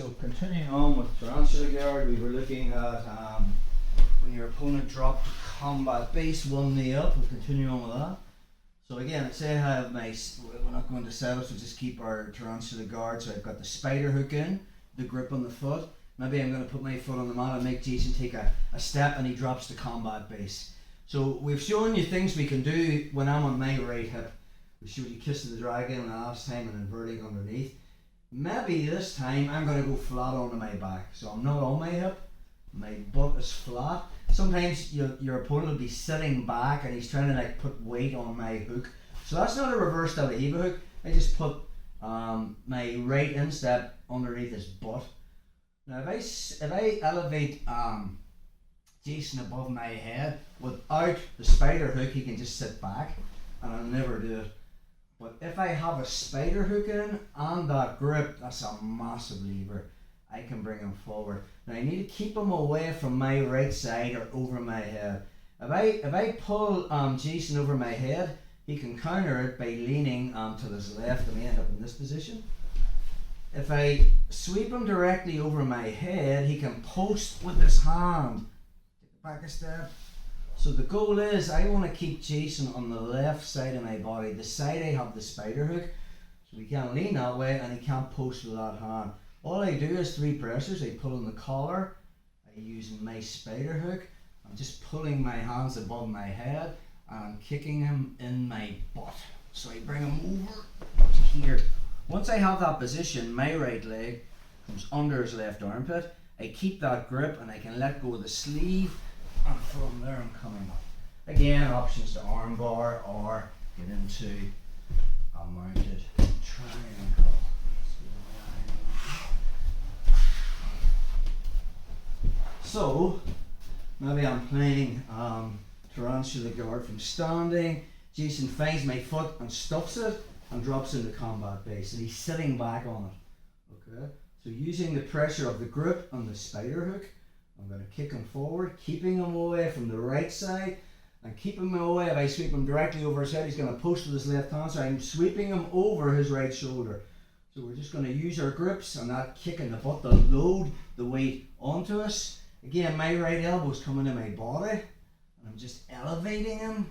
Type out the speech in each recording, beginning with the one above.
so continuing on with Tarantula guard, we were looking at when your opponent dropped to combat base, 1 knee up. We'll continue on with that. So again, say I have my, we're not going to set up, so just keep our Tarantula guard. So I've got the spider hook in, the grip on the foot. Maybe I'm going to put my foot on the mat and make Jason take a step and he drops to combat base. So we've shown you things we can do when I'm on my right hip. We showed you Kiss of the Dragon last time and inverting underneath. Maybe this time I'm going to go flat onto my back. So I'm not on my hip, my butt is flat. Sometimes your opponent will be sitting back and he's trying to like put weight on my hook. So that's not a reverse Del Eva hook. I just put my right instep underneath his butt. Now if I elevate Jason above my head without the spider hook, he can just sit back and I'll never do it. But if I have a spider hook in and that grip, that's a massive lever. I can bring him forward. Now I need to keep him away from my right side or over my head. If I pull Jason over my head, he can counter it by leaning to his left and I end up in this position. If I sweep him directly over my head, he can post with his hand. Take back a step. So the goal is I want to keep Jason on the left side of my body, the side I have the spider hook, so he can't lean that way and he can't post with that hand. All I do is 3 pressures. I pull on the collar, I use my spider hook, I'm just pulling my hands above my head and I'm kicking him in my butt. So I bring him over to here. Once I have that position, my right leg comes under his left armpit. I keep that grip and I can let go of the sleeve. And from there I'm coming up. Again, options to armbar or get into a mounted triangle. So, maybe I'm playing Tarantula guard from standing. Jason finds my foot and stuffs it and drops into combat base. And he's sitting back on it. Okay. So using the pressure of the grip on the spider hook, I'm going to kick him forward, keeping him away from the right side, and keeping him away. If I sweep him directly over his head, he's going to post with his left hand, so I'm sweeping him over his right shoulder. So we're just going to use our grips and that kick in the butt to load the weight onto us. Again, my right elbow's coming in my body, and I'm just elevating him.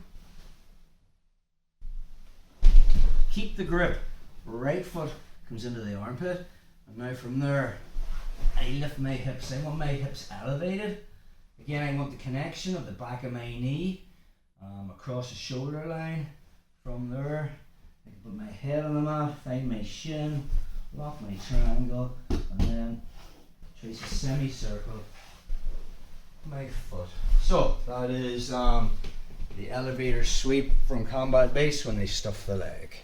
Keep the grip. Right foot comes into the armpit, and now from there, I lift my hips. I want my hips elevated. Again, I want the connection of the back of my knee across the shoulder line. From there, I can put my head on the mat, find my shin, lock my triangle, and then trace a semicircle my foot. So that is the elevator sweep from combat base when they stuff the leg.